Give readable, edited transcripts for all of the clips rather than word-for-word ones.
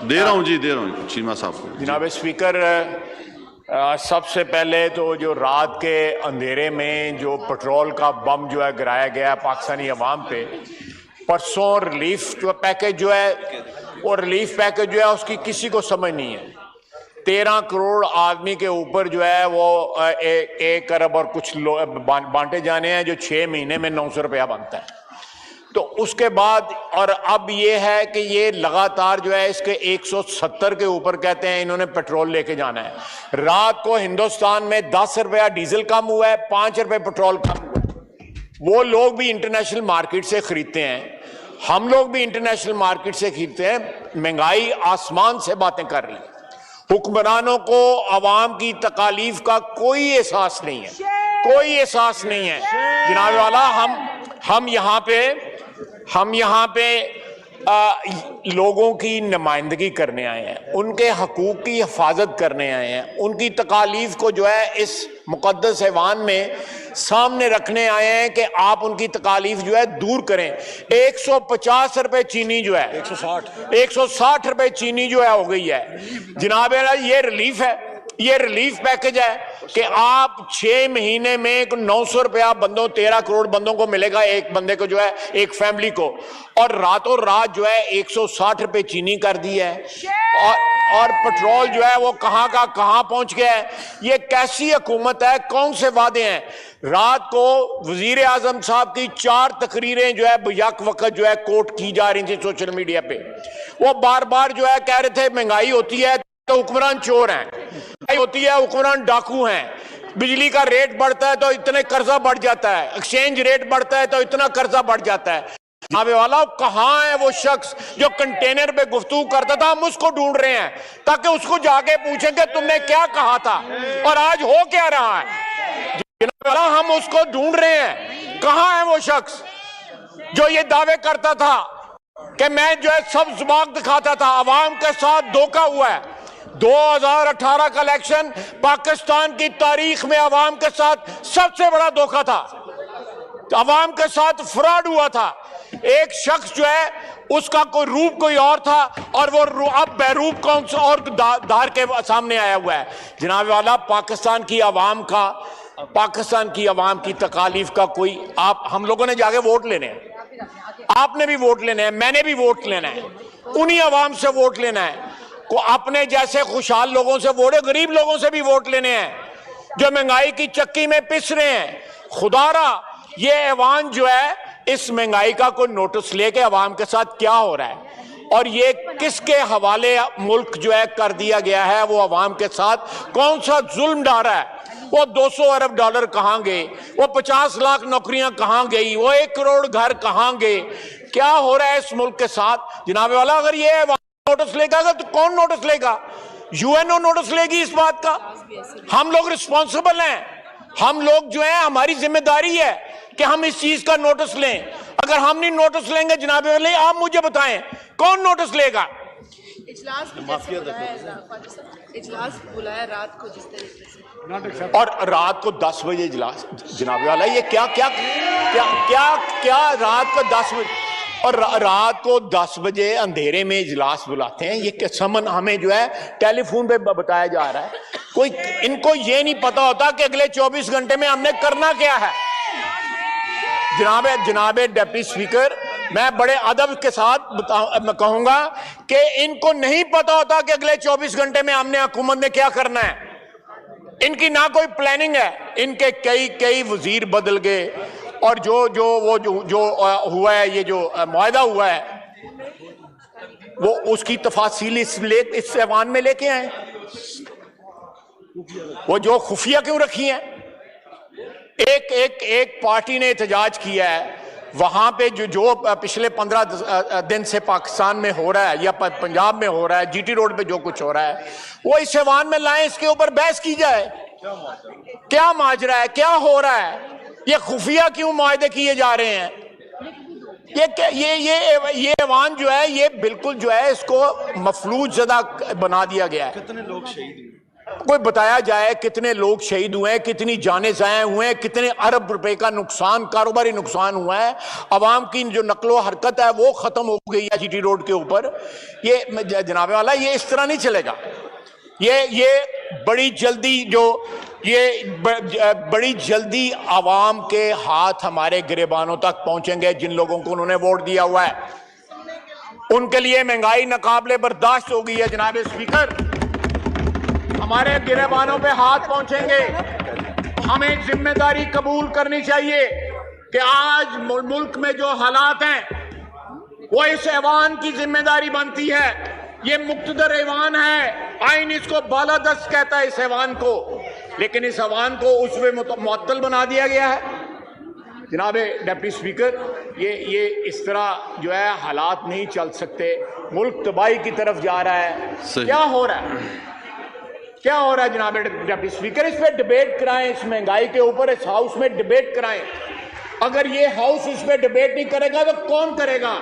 दे रहा हूँ जी, दे रहा हूँ चीमा साहब को। जनाब स्पीकर, सबसे पहले तो जो रात के अंधेरे में जो पेट्रोल का बम जो है गिराया गया पाकिस्तानी अवाम पे, परसों रिलीफ जो पैकेज जो है वो रिलीफ पैकेज जो है उसकी किसी को समझ नहीं है। 13 करोड़ आदमी के ऊपर जो है वो 1 अरब और कुछ बांटे जाने हैं, जो 6 महीने में 900 रुपया बनता है। तो उसके बाद और अब ये है कि ये लगातार जो है इसके 170 के ऊपर कहते हैं इन्होंने पेट्रोल लेके जाना है। रात को हिंदुस्तान में 10 रुपया डीजल कम हुआ है, 5 रुपए पेट्रोल कम हुआ है। वो लोग भी इंटरनेशनल मार्केट से खरीदते हैं, हम लोग भी इंटरनेशनल मार्केट से खरीदते हैं। महंगाई आसमान से बातें कर रही है। हुक्मरानों को अवाम की तकालीफ का कोई एहसास नहीं है, कोई एहसास नहीं है जनाब वाला। हम यहाँ पे लोगों की नुमाइंदगी करने आए हैं, उनके हकूक की हिफाजत करने आए हैं, उनकी तकालीफ को जो है इस मुकद्दस ऐवान में सामने रखने आए हैं कि आप उनकी तकालीफ जो है दूर करें। 150 रुपए चीनी जो है 160 रुपए चीनी जो है हो गई है जनाब। ये रिलीफ है, ये रिलीफ पैकेज है कि आप 6 महीने में 900 रुपया बंदों 13 करोड़ बंदों को मिलेगा, एक बंदे को जो है, एक फैमिली को। और रातों रात जो है 160 रुपए चीनी कर दी है और पेट्रोल जो है वो कहां का कहां पहुंच गया है। ये कैसी हुकूमत है, कौन से वादे हैं। रात को वजीर आजम साहब की 4 तकरीरें जो है यक वक्त जो है कोट की जा रही थी सोशल मीडिया पे। वो बार बार जो है कह रहे थे महंगाई होती है तो हुक्मरान चोर हैं, होती है हुक्मरान डाकू हैं, बिजली का रेट बढ़ता है तो इतने कर्जा बढ़ जाता है, एक्सचेंज रेट बढ़ता है तो इतना कर्जा बढ़ जाता है। जनाब वाला कहां है वो शख्स जो कंटेनर पे गुफ्तगू करता था, हम उसको ढूंढ रहे हैं ताकि उसको जाके पूछें कि तुमने क्या कहा था और आज हो क्या रहा है। जनाब वाला हम उसको ढूंढ रहे हैं, कहां है वो शख्स जो ये दावे करता था कि मैं जो है सब जुबान दिखाता था। अवाम के साथ धोखा हुआ है। 2018 का इलेक्शन पाकिस्तान की तारीख में अवाम के साथ सबसे बड़ा धोखा था, अवाम के साथ फ्रॉड हुआ था। एक शख्स जो है उसका कोई रूप कोई और था और वो अब बेरूप कौन सा और दार के सामने आया हुआ है। जनाब वाला पाकिस्तान की अवाम की तकालीफ का कोई आप हम लोगों ने जाके वोट लेने हैं, आपने भी वोट लेने हैं, मैंने भी वोट लेना है, उन्हीं अवाम से वोट लेना है। को अपने जैसे खुशहाल लोगों से वोट, गरीब लोगों से भी वोट लेने हैं जो महंगाई की चक्की में पिस रहे हैं। खुदारा ये ऐवान जो है इस महंगाई का कोई नोटिस लेके अवाम के साथ क्या हो रहा है और ये किसके हवाले मुल्क जो है कर दिया गया है, वो अवाम के साथ कौन सा जुल्म डाला है। वो 200 अरब डॉलर कहां गए, वो 50 लाख नौकरियां कहां गई, वो 1 करोड़ घर कहां गए, क्या हो रहा है इस मुल्क के साथ। जनाब वाला अगर ये नोटिस लेगा तो कौन नोटिस लेगा? यूएनओ नोटिस लेगी इस बात का। हम लोग रिस्पॉन्सिबल हैं, हम लोग जो है हमारी जिम्मेदारी है कि हम इस चीज का नोटिस लें। अगर हम नहीं नोटिस लेंगे जनाब वाले, आप मुझे बताएं कौन नोटिस लेगा? इजलास बुलाया रात को जिस तरीके से, और रात को 10 बजे इजलास जनाब वाला, ये क्या क्या क्या क्या क्या रात को 10 बजे और रात को 10 बजे अंधेरे में इजलास बुलाते हैं। ये समन हमें जो है टेलीफोन पे बताया जा रहा है। कोई इनको ये नहीं पता होता कि अगले 24 घंटे में हमने करना क्या है। जनाब डिप्टी स्पीकर, मैं बड़े अदब के साथ कहूंगा कि इनको नहीं पता होता कि अगले 24 घंटे में हमने हुकूमत ने क्या करना है। इनकी ना कोई प्लानिंग है। इनके कई वजीर बदल गए और जो हुआ है, ये जो मुआहदा हुआ है वो उसकी तफासील इस ऐवान में लेके आए। वो जो खुफिया क्यों रखी हैं। एक पार्टी ने एहतजाज किया है वहां पे जो पिछले 15 दिन से पाकिस्तान में हो रहा है या पंजाब में हो रहा है, जीटी रोड पे जो कुछ हो रहा है वो इस ऐवान में लाएं, इसके ऊपर बहस की जाए। क्या माजरा है, क्या हो रहा है, ये खुफिया क्यों मुआहदे किए जा रहे हैं। ये ऐवान जो है ये बिल्कुल जो है इसको मफलूज ज़दा बना दिया गया है। कितने लोग शहीद हुए? कोई बताया जाए कितने लोग शहीद हुए हैं, कितनी जानें ज़ाया हुए हैं, कितने अरब रुपए का नुकसान, कारोबारी नुकसान हुआ है। अवाम की जो नकलो हरकत है वो खत्म हो गई है जीटी रोड के ऊपर। ये जनाब वाला, ये इस तरह नहीं चलेगा। ये बड़ी जल्दी आवाम के हाथ हमारे गिरेबानों तक पहुंचेंगे। जिन लोगों को उन्होंने वोट दिया हुआ है उनके लिए महंगाई नाकाबिले बर्दाश्त हो गई है। जनाब स्पीकर, हमारे गिरेबानों पे हाथ पहुंचेंगे। हमें जिम्मेदारी कबूल करनी चाहिए कि आज मुल्क में जो हालात हैं वो इस ऐवान की जिम्मेदारी बनती है। ये मुक्तदर ऐवान है, आइन इसको बालादस्त कहता है इस ऐवान को, लेकिन इस ऐवान को उसमें मुअत्तल बना दिया गया है। जनाब डिप्टी स्पीकर, ये इस तरह जो है हालात नहीं चल सकते। मुल्क तबाही की तरफ जा रहा है। क्या हो रहा है, क्या हो रहा है जनाब डिप्टी स्पीकर? इस पर डिबेट कराएं, इस महंगाई के ऊपर इस हाउस में डिबेट कराएं। अगर ये हाउस इस पर डिबेट नहीं करेगा तो कौन करेगा?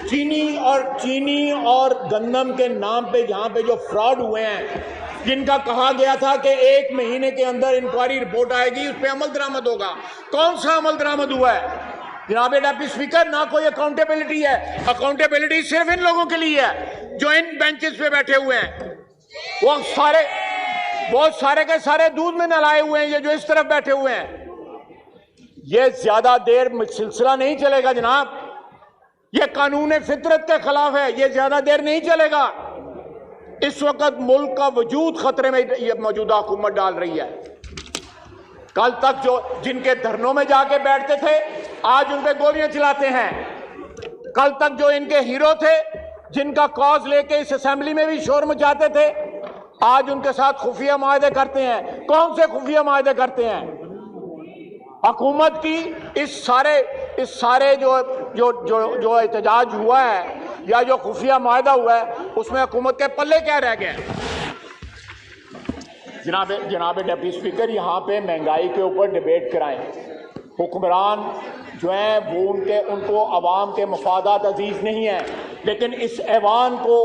चीनी और गंदम के नाम पे जहां पे जो फ्रॉड हुए हैं, जिनका कहा गया था कि 1 महीने के अंदर इंक्वायरी रिपोर्ट आएगी, उस पर अमल दरामद होगा, कौन सा अमल दरामद हुआ है? जनाब डिप्टी स्पीकर, ना कोई अकाउंटेबिलिटी है। अकाउंटेबिलिटी सिर्फ इन लोगों के लिए है जो इन बेंचेस पे बैठे हुए हैं। वो सारे के सारे दूध में नहलाए हुए हैं, ये जो इस तरफ बैठे हुए हैं। ये ज्यादा देर सिलसिला नहीं चलेगा जनाब, ये कानून फितरत के खिलाफ है, ये ज्यादा देर नहीं चलेगा। इस वक्त मुल्क का वजूद खतरे में ये मौजूदा हुकूमत डाल रही है। कल तक जो जिनके धरनों में जाके बैठते थे, आज उन पे गोलियां चलाते हैं। कल तक जो इनके हीरो थे, जिनका कॉज लेके इस असेंबली में भी शोर मचाते थे, आज उनके साथ खुफिया माहदे करते हैं। कौन से खुफिया माहदे करते हैं? हुकूमत की इस सारे जो एहतजाज हुआ है या जो खुफिया माहदा हुआ है, उसमें हुकूमत के पल्ले क्या रह गए? जनाब डिप्टी स्पीकर, यहाँ पे महंगाई के ऊपर डिबेट कराएं। हुक्मरान जो हैं वो उनको अवाम के मफादात अजीज नहीं है, लेकिन इस ऐवान को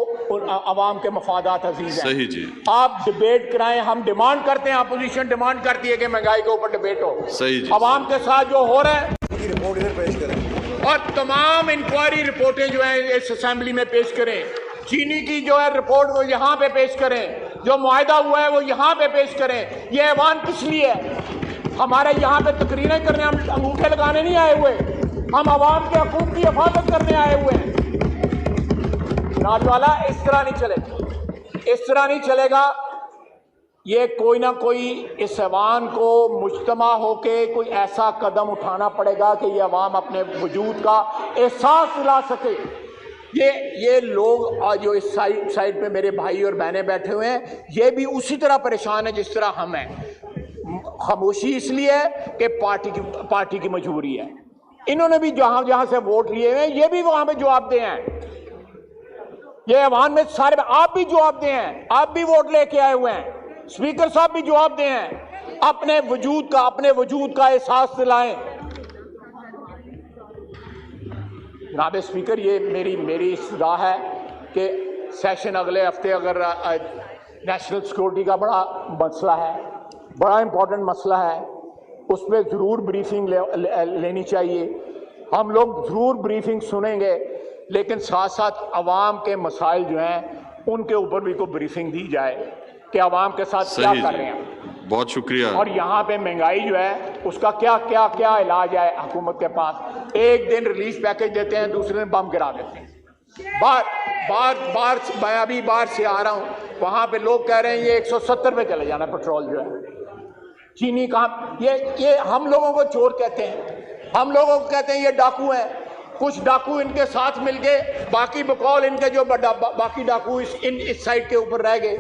अवाम के मफादात अजीज हैं। सही जी। आप डिबेट कराएं। हम डिमांड करते हैं, अपोजिशन डिमांड करती है कि महंगाई के ऊपर डिबेट हो। सही जी। अवाम के साथ जो हो रहा है रिपोर्ट इधर पेश करें और तमाम इंक्वायरी रिपोर्टें जो है इस असेंबली में पेश करें। चीनी की जो है रिपोर्ट वो यहाँ पे पेश करें, जो मुआहदा हुआ है वो यहाँ पे पेश करें। ये ऐवान किस लिए है? हमारे यहाँ पे तकरीरें करने, हम अंगूठे लगाने नहीं आए हुए, हम अवाम के हकूक की हिफाजत करने आए हुए हैं। नाजवाला, इस तरह नहीं चलेगा, इस तरह नहीं चलेगा। ये कोई ना कोई इस ऐवान को मुज्तमा होके कोई ऐसा कदम उठाना पड़ेगा कि ये अवाम अपने वजूद का एहसास दिला सके। ये लोग आज जो इस साइड पे मेरे भाई और बहनें बैठे हुए हैं, ये भी उसी तरह परेशान है जिस तरह हम हैं। खामोशी इसलिए है कि पार्टी की मजबूरी है। इन्होंने भी जहां से वोट लिए हैं, ये भी वहां पे जवाब दे हैं। ये ऐवान में सारे आप भी जवाब दे हैं, आप भी वोट लेके आए हुए हैं। स्पीकर साहब भी जवाब दे हैं। अपने वजूद का एहसास दिलाएं। जनाब स्पीकर, ये मेरी इस्तदा है कि सेशन अगले हफ्ते, अगर नेशनल सिक्योरिटी का बड़ा मसला है, बड़ा इंपॉर्टेंट मसला है, उस पर ज़रूर ब्रीफिंग लेनी चाहिए। हम लोग ज़रूर ब्रीफिंग सुनेंगे, लेकिन साथ साथ अवाम के मसाइल जो हैं उनके ऊपर भी कोई ब्रीफिंग दी जाए कि अवाम के साथ क्या कर रहे हैं। बहुत शुक्रिया। और यहाँ पे महंगाई जो है उसका क्या इलाज है हुकूमत के पास? एक दिन रिलीफ पैकेज देते हैं, दूसरे दिन बम गिरा देते हैं। मैं अभी बाहर से आ रहा हूँ, वहाँ पे लोग कह रहे हैं ये 170 पे चले जाना पेट्रोल जो है। चीनी कहाँ? ये हम लोगों को चोर कहते हैं, हम लोगों को कहते हैं ये डाकू हैं। कुछ डाकू इनके साथ मिल गए, बाकी बकौल इनके जो बाकी डाकू इस साइड के ऊपर रह गए।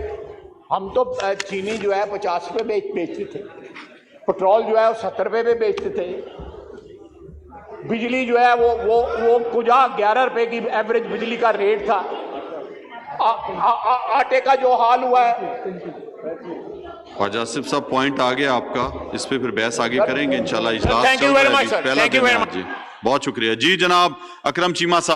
हम तो चीनी जो है 50 रुपये बेचते थे, पेट्रोल जो है वो 70 रुपये पे बेचते थे, बिजली जो है वो कुछ 11 रुपये की एवरेज बिजली का रेट था। आटे का जो हाल हुआ है। ख्वाजा आसिफ साहब, पॉइंट आ गया आपका, इस पे फिर बहस आगे करेंगे इंशाल्लाह। इजलास thank you very much sir, thank you very much. बहुत शुक्रिया जी। जनाब अकरम चीमा साहब।